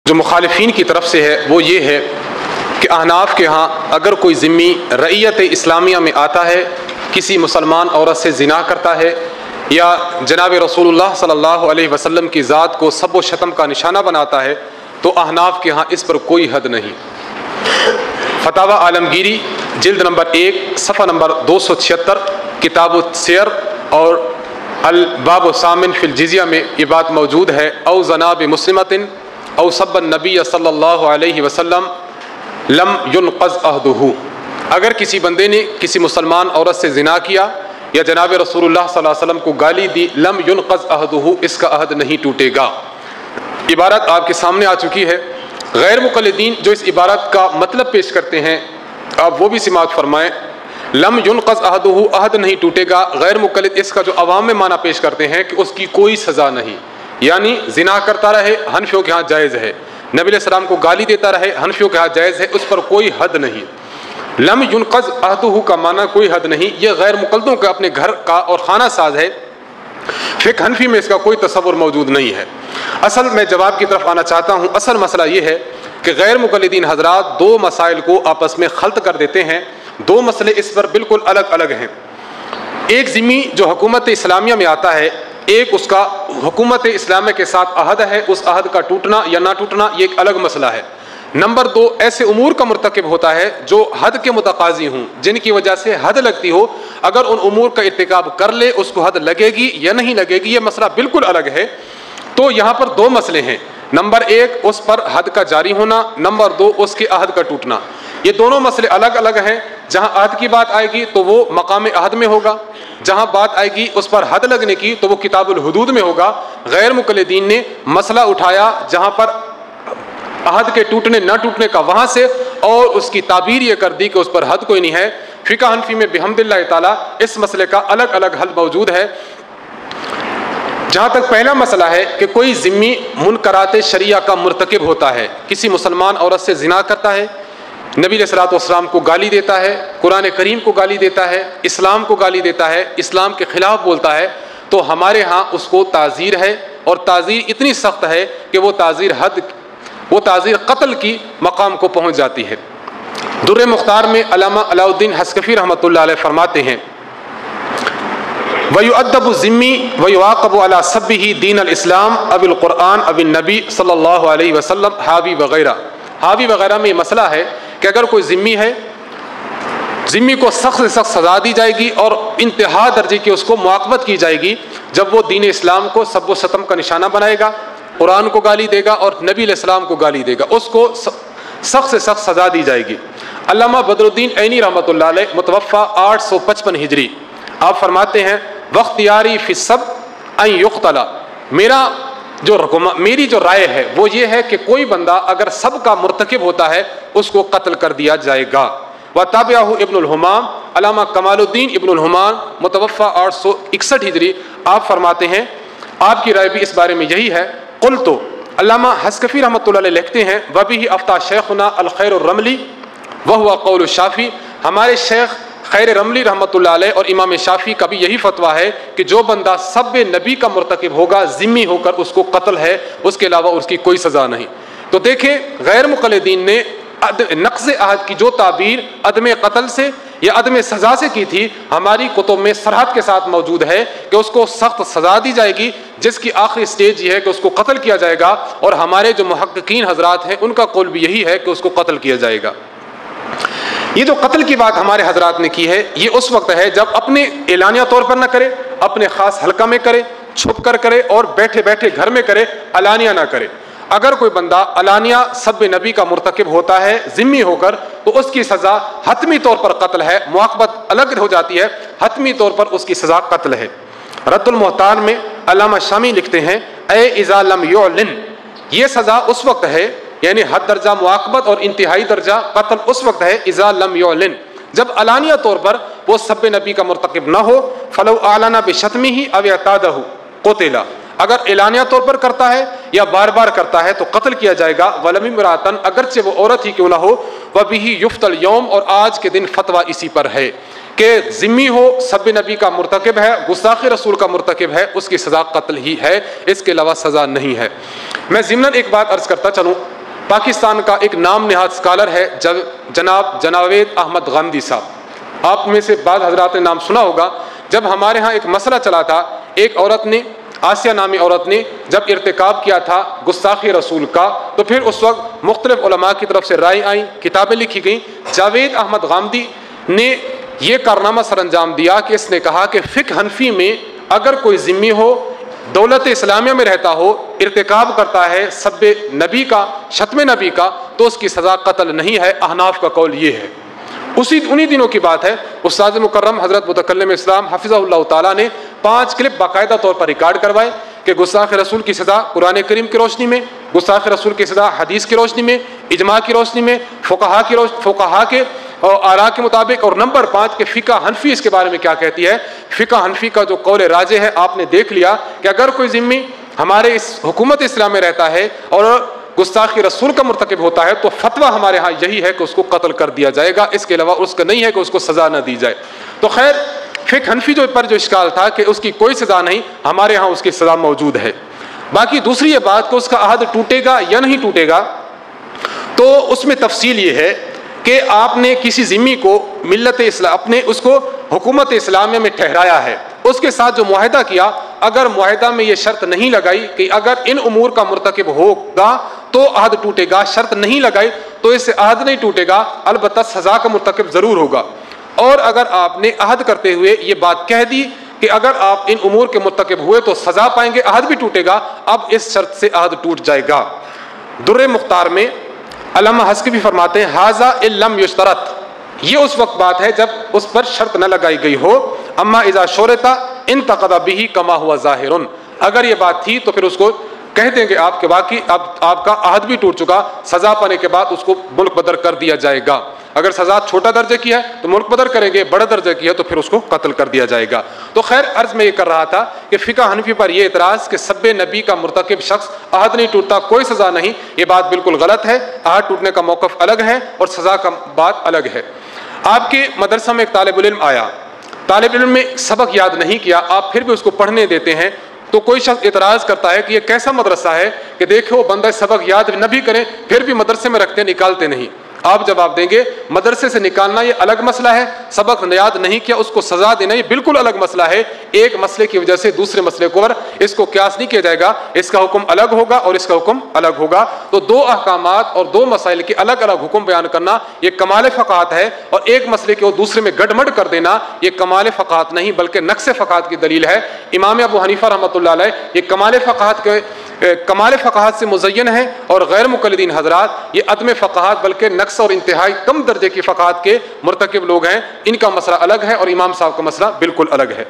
جو مخالفین کی طرف سے ہے وہ یہ ہے کہ احناف کے ہاں اگر کوئی ذمی رعیت اسلامیہ میں آتا ہے، کسی مسلمان عورت سے زنا کرتا ہے یا جناب رسول اللہ صلی اللہ علیہ وسلم کی ذات کو سب و شتم کا نشانہ بناتا ہے، تو احناف کے ہاں اس پر کوئی حد نہیں۔ فتاوی عالمگیری جلد نمبر 1 صفحہ نمبر 276 کتاب السیر اور الباب الثامن فی الجزیہ میں یہ بات موجود ہے۔ او زنا بمسلمۃ او سب النبی صلی اللہ علیہ وسلم لم ينقض عہدہ، اگر کسی بندے نے کسی مسلمان عورت سے زنا کیا یا جناب رسول اللہ صلی اللہ علیہ وسلم کو گالی دی، لم ينقض عہدہ، اس کا عہد نہیں ٹوٹے گا۔ عبارت آپ کے سامنے آ چکی ہے۔ غیر مقلدین جو اس عبارت کا مطلب پیش کرتے ہیں آپ وہ بھی سماعت فرمائیں۔ لم ينقض عہدہ، عہد نہیں ٹوٹے گا، غیر مقلد اس کا جو عوام میں معنی پیش کرتے ہیں کہ اس کی کوئی سزا نہیں، یعنی زنا کرتا رہے حنفیوں کے ہاں جائز ہے، نبی علیہ السلام کو گالی دیتا رہے حنفیوں کے ہاں جائز ہے، اس پر کوئی حد نہیں۔ لم ينقض عہدہ کا معنی کوئی حد نہیں، یہ غیر مقلدوں کا اپنے گھر کا اور خانہ ساز ہے، فقہ حنفی میں اس کا کوئی تصور موجود نہیں ہے۔ اصل میں جواب کی طرف آنا چاہتا ہوں۔ اصل مسئلہ یہ ہے کہ غیر مقلدین حضرات دو مسائل کو آپس میں خلط کر دیتے ہیں، دو مسئلے اس پر بالکل الگ الگ ہیں۔ ایک ذمی جو حکومت اسلامیہ میں آتا ہے، ایک اس کا حکومت اسلامیہ کے ساتھ عہد ہے، اس عہد کا ٹوٹنا یا نہ ٹوٹنا یہ ایک الگ مسئلہ ہے۔ نمبر 2، ایسے امور کا مرتکب ہوتا ہے جو حد کے متقاضی ہوں، جن کی وجہ سے حد لگتی ہو، اگر ان امور کا ارتکاب کر لے اس کو حد لگے گی یا نہیں لگے گی، یہ مسئلہ بالکل الگ ہے۔ تو یہاں پر دو مسئلے ہیں، نمبر 1 اس پر حد کا جاری ہونا، نمبر 2 اس کے عہد کا ٹوٹنا۔ یہ دونوں مسئلے الگ الگ ہیں۔ جہاں عہد کی بات آئے گی تو وہ مقام عہد میں ہوگا، جہاں بات آئے گی اس پر حد لگنے کی تو وہ کتاب الحدود میں ہوگا۔ غیر مقلدین نے مسئلہ اٹھایا جہاں پر عہد کے ٹوٹنے نہ ٹوٹنے کا وہاں سے، اور اس کی تعبیر یہ کر دی کہ اس پر حد کوئی نہیں ہے۔ فقہ حنفی میں بحمد اللہ تعالیٰ اس مسئلے کا الگ الگ حل موجود ہے۔ جہاں تک پہلا مسئلہ ہے کہ کوئی ذمی منکرات شریعہ کا مرتکب ہوتا ہے، کسی مسلمان عورت سے زنا کرتا ہے، نبی علیہ الصلوۃ والسلام کو گالی دیتا ہے، قرآن کریم کو گالی دیتا ہے، اسلام کو گالی دیتا ہے، اسلام کے خلاف بولتا ہے، تو ہمارے ہاں اس کو تعزیر ہے، اور تعزیر اتنی سخت ہے کہ وہ تعزیر قتل کی مقام کو پہنچ جاتی ہے۔ در مختار میں علامہ علاء الدین حسکفی رحمۃ اللہ علیہ فرماتے ہیں وَيُؤَدَّبُ الذِّمِّ وَيُعَاقَبُ عَلَى سَبِّهِ دین الاسلام اب القرآن اب النبی صلی اللہ علیہ وسلم حاوی وغیرہ۔ حاوی وغیرہ میں یہ مسئلہ ہے کہ اگر کوئی ذمی ہے، ذمی کو سخت سے سخت سزا دی جائے گی اور انتہا درجے کی اس کو معاقبت کی جائے گی جب وہ دین اسلام کو سب و ستم کا نشانہ بنائے گا، قرآن کو گالی دے گا اور نبی علیہ السلام کو گالی دے گا، اس کو سخت سے سخت سزا دی جائے گی۔ علامہ بدر الدین عینی رحمۃ اللہ علیہ متوفہ 855 ہجری، آپ فرماتے ہیں واختیاری فی السب ان یقتل، میری جو رائے ہے وہ یہ ہے کہ کوئی بندہ اگر سب کا مرتکب ہوتا ہے اس کو قتل کر دیا جائے گا۔ وتابعہ ابن الحمام، علامہ کمال الدین ابن الحمام متوفہ 861 ہجری، آپ فرماتے ہیں آپ کی رائے بھی اس بارے میں یہی ہے۔ قلت، علامہ حسکفی رحمۃ اللہ علیہ لکھتے ہیں وبہ افتى شیخنا الخیر الرملی وہو قول الشافعی، ہمارے شیخ خیر رملی رحمۃ اللہ علیہ اور امام شافعی کا بھی یہی فتویٰ ہے کہ جو بندہ سب نبی کا مرتکب ہوگا ذمی ہو کر اس کو قتل ہے، اس کے علاوہ اس کی کوئی سزا نہیں۔ تو دیکھیں غیر مقلدین نے نقض عہد کی جو تعبیر عدم قتل سے یا عدم سزا سے کی تھی، ہماری کتب میں صراحت کے ساتھ موجود ہے کہ اس کو سخت سزا دی جائے گی، جس کی آخری سٹیج یہ ہے کہ اس کو قتل کیا جائے گا، اور ہمارے جو محققین حضرات ہیں ان کا قول بھی یہی ہے کہ اس کو قتل کیا جائے گا۔ یہ جو قتل کی بات ہمارے حضرات نے کی ہے یہ اس وقت ہے جب اپنے اعلانیہ طور پر نہ کرے، اپنے خاص حلقہ میں کرے، چھپ کر کرے، اور بیٹھے بیٹھے گھر میں کرے، علانیہ نہ کرے۔ اگر کوئی بندہ علانیہ سب نبی کا مرتکب ہوتا ہے ذمی ہو کر تو اس کی سزا حتمی طور پر قتل ہے، معاقبت الگ ہو جاتی ہے، حتمی طور پر اس کی سزا قتل ہے۔ رد المحتار میں علامہ شامی لکھتے ہیں اے اذا لم یعلن، یہ سزا اس وقت ہے، یعنی حد درجہ معاقبت اور انتہائی درجہ قتل اس وقت ہے اذا لم یعلن، جب علانیہ طور پر وہ سب نبی کا مرتکب نہ ہو، فلو اعلن بشتمہ او اعتادہ قتل، اگر اعلانیہ طور پر کرتا ہے یا بار بار کرتا ہے تو قتل کیا جائے گا۔ ولم امراتن، اگرچہ وہ عورت ہی کیوں نہ ہو، وبہ یفتل یوم، اور آج کے دن فتویٰ اسی پر ہے کہ ذمی ہو سب نبی کا مرتکب ہے، گستاخ رسول کا مرتکب ہے، اس کی سزا قتل ہی ہے، اس کے علاوہ سزا نہیں ہے۔ میں ضمناً ایک بات عرض کرتا چلوں، پاکستان کا ایک نام نہاد اسکالر ہے جناب جاوید احمد غامدی صاحب. آپ میں سے بعض حضرات نے نام سنا ہوگا. جب ہمارے ہاں ایک مسئلہ چلا تھا، ایک عورت نے، آسیہ نامی عورت نے جب ارتکاب کیا تھا گستاخی رسول کا، تو پھر اس وقت مختلف علماء کی طرف سے رائے آئیں، کتابیں لکھی گئیں. جاوید احمد غامدی نے یہ کارنامہ سر انجام دیا کہ اس نے کہا کہ فقہ حنفی میں اگر کوئی ذمی ہو، دولت اسلامیہ میں رہتا ہو، ارتکاب کرتا ہے سب نبی کا، شتم نبی کا، تو اس کی سزا قتل نہیں ہے. احناف کا قول یہ ہے. انہی دنوں کی بات ہے، استاد مکرم حضرت متکلم اسلام حفظہ اللہ تعالیٰ نے 5 کلپ باقاعدہ طور پر ریکارڈ کروائے کہ گستاخ رسول کی سزا قرآن کریم کی روشنی میں، گستاخ رسول کی سزا حدیث کی روشنی میں، اجماع کی روشنی میں، فقہا کے آراء کے مطابق. اور نمبر 5 کہ فقہ حنفی اس کے بارے میں کیا کہتی ہے. فقہ حنفی کا جو قول راجح ہے، آپ نے دیکھ لیا کہ اگر کوئی ذمی ہمارے اس حکومت اسلام میں رہتا ہے اور گستاخی رسول کا مرتکب ہوتا ہے تو فتویٰ ہمارے ہاں یہی ہے کہ اس کو قتل کر دیا جائے گا. اس کے علاوہ اس کا نہیں ہے کہ اس کو سزا نہ دی جائے. تو خیر فقہ حنفی جو اشکال تھا کہ اس کی کوئی سزا نہیں، ہمارے ہاں اس کی سزا موجود ہے. باقی دوسری یہ بات کہ اس کا عہد ٹوٹے گا یا نہیں ٹوٹے گا، تو اس میں تفصیل یہ ہے کہ آپ نے کسی ذمی کو ملت اسلام اپنے اس کو حکومت اسلامیہ میں ٹھہرایا ہے، اس کے ساتھ جو معاہدہ کیا، اگر معاہدہ میں یہ شرط نہیں لگائی کہ اگر ان امور کا مرتکب ہوگا تو عہد ٹوٹے گا، شرط نہیں لگائی تو اس سے عہد نہیں ٹوٹے گا، البتہ سزا کا مرتکب ضرور ہوگا. اور اگر آپ نے عہد کرتے ہوئے یہ بات کہہ دی کہ اگر آپ ان امور کے مرتکب ہوئے تو سزا پائیں گے، عہد بھی ٹوٹے گا، اب اس شرط سے عہد ٹوٹ جائے گا. در مختار میں علامہ حسکبی فرماتے ہیں ھذا ان لم یشترط، یہ اس وقت بات ہے جب اس پر شرط نہ لگائی گئی ہو. اما اذا شرط انتقض به کما ہوا ظاہر، اگر یہ بات تھی تو پھر اس کو کہہ دیں گے آپ کہ باقی اب آپ کا عہد بھی ٹوٹ چکا، سزا پانے کے بعد اس کو ملک بدر کر دیا جائے گا. اگر سزا چھوٹا درجے کی ہے تو ملک بدر کریں گے، بڑا درجے کی ہے تو پھر اس کو قتل کر دیا جائے گا. تو خیر عرض میں یہ کر رہا تھا کہ فقہ حنفی پر یہ اعتراض کہ سب نبی کا مرتکب شخص عہد نہیں ٹوٹتا، کوئی سزا نہیں، یہ بات بالکل غلط ہے. عہد ٹوٹنے کا موقف الگ ہے اور سزا کا بات الگ ہے. آپ کے مدرسہ میں ایک طالب علم آیا، طالب علم نے سبق یاد نہیں کیا، آپ پھر بھی اس کو پڑھنے دیتے ہیں، تو کوئی شخص اعتراض کرتا ہے کہ یہ کیسا مدرسہ ہے کہ دیکھو بندہ سبق یاد نہ بھی کریں پھر بھی مدرسے میں رکھتے نکالتے نہیں. آپ جواب دیں گے مدرسے سے نکالنا یہ الگ مسئلہ ہے، سبق یاد نہیں کیا اس کو سزا دینا یہ بالکل الگ مسئلہ ہے. ایک مسئلے کی وجہ سے دوسرے مسئلے کو اس کو قیاس نہیں کیا جائے گا، اس کا حکم الگ ہوگا اور اس کا حکم الگ ہوگا. تو دو احکامات اور دو مسائل کے الگ الگ حکم بیان کرنا یہ کمال فقاہت ہے، اور ایک مسئلے کو دوسرے میں گڑمڑ کر دینا یہ کمال فقاہت نہیں بلکہ نقص فقاہت کی دلیل ہے. امام ابو حنیفہ رحمۃ اللہ علیہ یہ کمال فقاہت سے مزین ہے، اور غیر مقلدین حضرات یہ عدم فقاہت بلکہ نقص اور انتہائی کم درجے کی فقاہت کے مرتکب لوگ ہیں. ان کا مسئلہ الگ ہے اور امام صاحب کا مسئلہ بالکل الگ ہے.